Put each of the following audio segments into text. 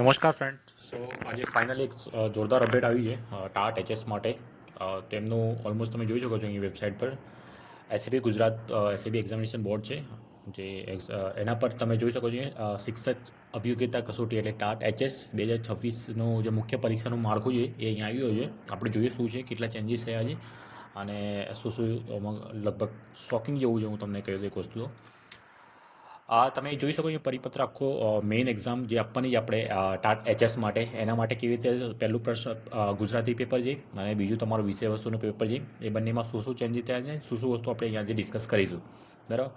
નમસ્કાર ફ્રેન્ડ. આજે ફાઇનલી એક જોરદાર અપડેટ આવી છે ટાટ એચએસ માટે. તેમનું ઓલમોસ્ટ તમે જોઈ શકો છો અહીં વેબસાઇટ પર એસએબી ગુજરાત એસએબી એક્ઝામિનેશન બોર્ડ છે જે એના પર તમે જોઈ શકો છો શિક્ષક અભિયોગ્યતા કસોટી એટલે ટાટ એચએસ 2026નું જે મુખ્ય પરીક્ષાનું માળખું છે એ અહીં આવ્યું છે. આપણે જોઈએ શું છે, કેટલા ચેન્જીસ થયા છે અને શું શું લગભગ શોકિંગ જેવું છે. હું તમને કહ્યું એક વસ્તુ તમે જોઈ શકો છો પરિપત્ર આખો મેઇન એક્ઝામ જે આપવાની આપણે ટાટ એચએસ માટે, એના માટે કેવી રીતે પહેલું પ્રશ્ન ગુજરાતી પેપર છે અને બીજું તમારું વિષય વસ્તુનું પેપર છે. એ બંનેમાં શું શું ચેન્જીસ થયા છે, શું શું વસ્તુ આપણે અહીંયાથી ડિસ્કસ કરીશું. બરાબર.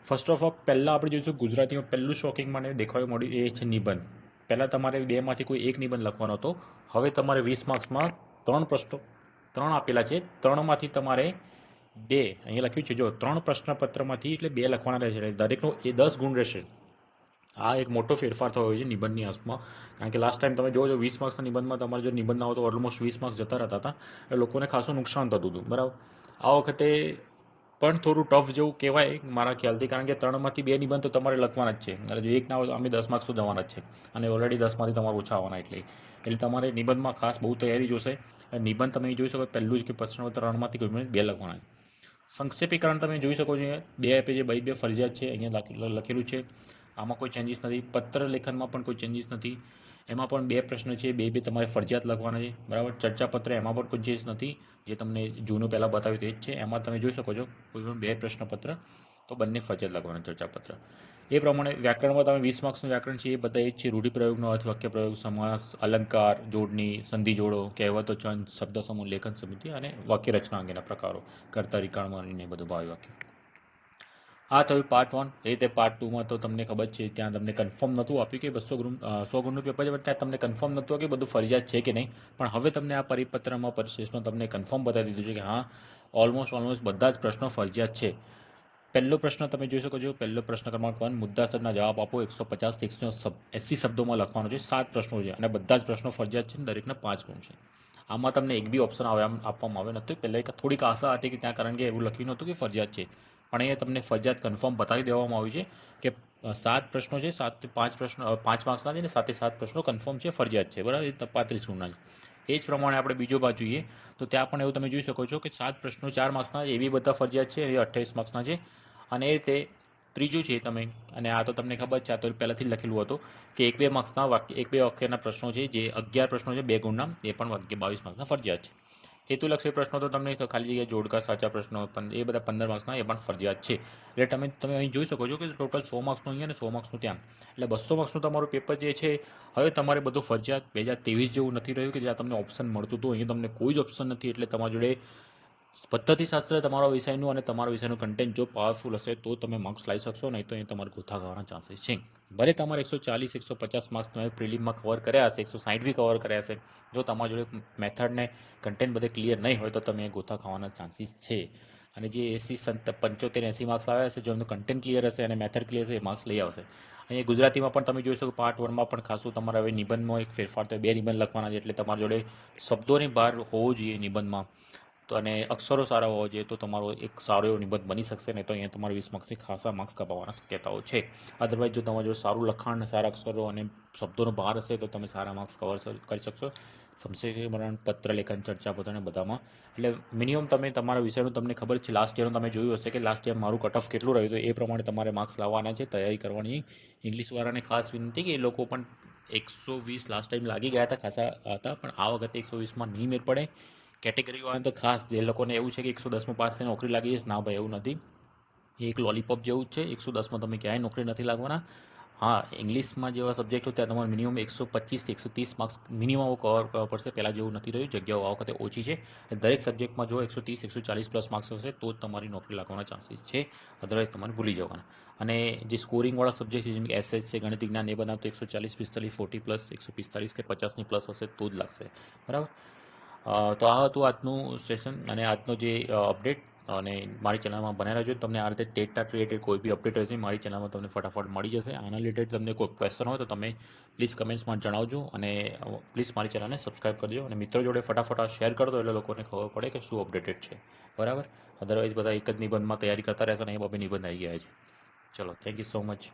ફર્સ્ટ ઓફ ઓલ પહેલાં આપણે જોઈશું ગુજરાતીમાં પહેલું શોકિંગ મને દેખાયું મળ્યું એ છે નિબંધ. પહેલાં તમારે બેમાંથી કોઈ એક નિબંધ લખવાનો હતો. હવે તમારે 20 માર્ક્સમાં 3 પ્રશ્નો 3 આપેલા છે. 3માંથી તમારે 2 અહીંયા લખ્યું છે, જો 3 પ્રશ્નપત્રમાંથી એટલે 2 લખવાના રહેશે, એટલે દરેકનો એ 10 ગુણ રહેશે. આ એક મોટો ફેરફાર થયો છે નિબંધની અંશમાં, કારણ કે લાસ્ટ ટાઈમ તમે જોવો 20 માર્ક્સના નિબંધમાં તમારે જો નિબંધ ના હોય તો ઓલમોસ્ટ 20 માર્ક્સ જતા રહેતા હતા, એટલે લોકોને ખાસું નુકસાન થતું હતું. બરાબર. આ વખતે પણ થોડું ટફ જેવું કહેવાય મારા ખ્યાલથી, કારણ કે 3માંથી 2 નિબંધ તો તમારે લખવાના જ છે, એટલે જો એક ના હોય તો અમે 10 માર્ક્સ તો જવાના જ છે, અને ઓલરેડી 10માંથી તમારે ઓછા આવવાના. એટલે તમારે નિબંધમાં ખાસ બહુ તૈયારી જોશે. નિબંધ તમે જોઈ શકો પહેલું જ કે પ્રશ્નપત્ર 3માંથી કોઈ 2 લખવાના. સંક્ષેપીકરણ તમે જોઈ શકો છો, 2 પેજે 2 ફરજિયાત છે, અહીંયા લખેલું છે. આમાં કોઈ ચેન્જીસ નથી. પત્ર લેખનમાં પણ કોઈ ચેન્જીસ નથી. એમાં પણ 2 પ્રશ્ન છે, 2 તમારે ફરજિયાત લખવાના છે. બરાબર. ચર્ચાપત્ર એમાં પણ કોઈ ચેન્જ નથી, જે તમને જૂનું પહેલાં બતાવ્યું તે જ છે. એમાં તમે જોઈ શકો છો કોઈ પણ 2 પ્રશ્નપત્ર તો બંને ફરજિયાત લખવાના ચર્ચાપત્ર. એ પ્રમાણે વ્યાકરણમાં તમે 20 માર્ક્સનું વ્યાકરણ છે એ બધા એ જ છે. રૂઢિપ્રયોગનો અર્થ, વાક્ય પ્રયોગ, સમાસ, અલંકાર, જોડણી, સંધિ જોડો, કહેવતો, છંદ, શબ્દ સમૂહ, લેખન સમિતિ અને વાક્ય રચના અંગેના પ્રકારો, કર્તા, રિકાર્ડ અને બધું ભાવી વાક્ય. આ થયું પાર્ટ 1. એ રીતે પાર્ટ 2માં તો તમને ખબર છે, ત્યાં તમને કન્ફર્મ નહોતું આપ્યું કે 100 ગુણનું પેપર છે, પણ ત્યાં તમને કન્ફર્મ નહોતું કે બધું ફરજિયાત છે કે નહીં. પણ હવે તમને આ પરિપત્રમાં પરિશેષમાં તમને કન્ફર્મ બતાવી દીધું છે કે હા, ઓલમોસ્ટ બધા જ પ્રશ્નો ફરજિયાત છે. પહેલો પ્રશ્ન તમે જોઈ શકો છો. પહેલો પ્રશ્ન ક્રમાંક 1, મુદ્દાસરના જવાબ આપો. 150 થી 180 શબ્દોમાં લખવાનો છે. 7 પ્રશ્નો છે અને બધા જ પ્રશ્નો ફરજિયાત છે. દરેકના 5 ગુણ છે. આમાં તમને એક બી ઓપ્શન આપવામાં આવ્યો નહોતું. પહેલાં થોડીક આશા હતી કે ત્યાં, કારણ કે એવું લખ્યું નહોતું કે ફરજિયાત છે, પણ અહીંયા તમને ફરજિયાત કન્ફર્મ બતાવી દેવામાં આવ્યું છે કે 7 પ્રશ્નો છે, 7 5 પ્રશ્નો 5 માર્ક્સના છે, અને 7 પ્રશ્નો કન્ફર્મ છે, ફરજિયાત છે. બરાબર. એ 35 ગુણના છે. એ જ પ્રમાણે આપણે બીજો બાજુ જોઈએ તો ત્યાં પણ એવું તમે જોઈ શકો છો કે 7 પ્રશ્નો 4 માર્ક્સના એ બી બધા ફરજિયાત છે, એ 28 માર્ક્સના છે. અને એ રીતે ત્રીજું છે તમે, અને આ તો તમને ખબર છે, આ તો પહેલાંથી જ લખેલું હતું કે 1-2 માર્ક્સના વાક્યના પ્રશ્નો છે, જે 11 પ્રશ્નો છે 2 ગુણના, એ પણ 22 માર્ક્સના ફરજિયાત છે. હેતુલક્ષી પ્રશ્નો તો તમને ખાલી જગ્યાએ જોડકા, સાચા પ્રશ્નો, પણ એ બધા 15 માર્ક્સના એ પણ ફરજિયાત છે. એટલે તમે અહીં જોઈ શકો છો કે ટોટલ 100 માર્ક્સનું અહીંયા અને 100 માર્ક્સનું ત્યાં, એટલે 200 માર્ક્સનું તમારું પેપર જે છે હવે તમારે બધું ફરજિયાત 2023 જેવું નથી રહ્યું કે જ્યાં તમને ઓપ્શન મળતું હતું. અહીંયા તમને કોઈ જ ઓપ્શન નથી. એટલે તમારી જોડે પદ્ધતિશાસ્ત્ર તમારા વિષયનું અને તમારા વિષયનું કન્ટેન્ટ જો પાવરફુલ હશે તો તમે માર્ક્સ લાવી શકશો, નહીં તો અહીં તમારે ગોથા ખાવાના ચાન્સીસ છે. ભલે તમારે 140 150 માર્ક્સ તમે પ્રિલિમમાં કવર કર્યા હશે, 160 બી કવર કર્યા હશે, જો તમારી જોડે મેથડને કન્ટેન્ટ બધે ક્લિયર નહીં હોય તો તમે ગોથા ખાવાના ચાન્સીસ છે. અને જે 75-80 માર્ક્સ આવ્યા હશે, જો એમનું કન્ટેન્ટ ક્લિયર હશે અને મેથડ ક્લિયર હશે, એ માર્ક્સ લઈ આવશે. અહીંયા ગુજરાતીમાં પણ તમે જોઈ શકો પાર્ટ 1માં પણ ખાસું તમારે હવે નિબંધમાં એક ફેરફાર થયો. 2 નિબંધ લખવાના છે, એટલે તમારી જોડે શબ્દોની બહાર હોવો જોઈએ નિબંધમાં, તો અને અક્ષરો સારા હોવા જોઈએ, તો તમારો એક સારો એવો નિબંધ બની શકશે. નહીં તો અહીંયા તમારે 20 માર્ક્સથી ખાસા માર્ક્સ કપાવવાના શક્યતાઓ છે. અદરવાઇઝ જો તમારા જોડે સારું લખાણ, સારા અક્ષરો અને શબ્દોનો બહાર હશે તો તમે સારા માર્ક્સ કવર કરી શકશો. સંક્ષેપીકરણ, પત્ર લેખન, ચર્ચાપત્ર અને બધામાં. એટલે મિનિમમ તમે તમારા વિષયનું તમને ખબર છે, લાસ્ટ યરનું તમે જોયું હશે કે લાસ્ટ યર મારું કટ ઓફ કેટલું રહ્યું હતું. એ પ્રમાણે તમારે માર્ક્સ લાવવાના છે, તૈયારી કરવાની. ઇંગ્લિશવાળાને ખાસ વિનંતી કે એ લોકો પણ 120 લાસ્ટ ટાઈમ લાગી ગયા હતા, ખાસા હતા, પણ આ વખતે 120માં નહીં મેળ પડે. કેટેગરીવાળાને તો ખાસ, જે લોકોને એવું છે કે 110માં પાસ થઈને નોકરી લાગી જશે, ના ભાઈ એવું નથી. એ એક લોલીપોપ જેવું જ છે. 110માં તમે ક્યાંય નોકરી નથી લાગવાના. હા, ઇંગ્લિશમાં જેવા સબ્જેક્ટ હોય ત્યાં તમારે મિનિમમ 125 થી 130 માર્ક્સ મિનિમમ કવર કરવા પડશે. પહેલાં જેવું નથી રહ્યું, જગ્યાઓ આ વખતે ઓછી છે. દરેક સબ્જેક્ટમાં જો 130 140 પ્લસ માર્ક્સ હશે તો જ તમારી નોકરી લાગવાના ચાન્સીસ છે, અદરવાઇઝ તમારે ભૂલી જવાના. અને જે સ્કોરિંગવાળા સબ્જેક્ટ છે, જેમ કે એસએચ છે, ગણિત વિજ્ઞાન, એ બધા તો 140 45 40 પ્લસ, 145 કે 50ની પ્લસ હશે તો જ લાગશે. બરાબર. તો આ હતું આજનું સેશન અને આજનો જે અપડેટ. અને મારી ચેનલમાં બનાવી રહેજો. તમને આ રીતે ટેટ રિલેટેડ કોઈ બી અપડેટ હશે મારી ચેનલમાં તમને ફટાફટ મળી જશે. આના રિલેટેડ તમને કોઈ ક્વેશ્ચન હોય તો તમે પ્લીઝ કમેન્ટ્સમાં જણાવજો, અને પ્લીઝ મારી ચેનલને સબસ્ક્રાઈબ કરજો, અને મિત્રો જોડે ફટાફટ શેર કરી દો એટલે લોકોને ખબર પડે કે શું અપડેટેડ છે. બરાબર. અદરવાઇઝ બધા એક જ નિબંધમાં તૈયારી કરતા રહેશે, અને એ બબે નિબંધ આવી ગયા છે. ચલો, થેન્ક યુ સો મચ.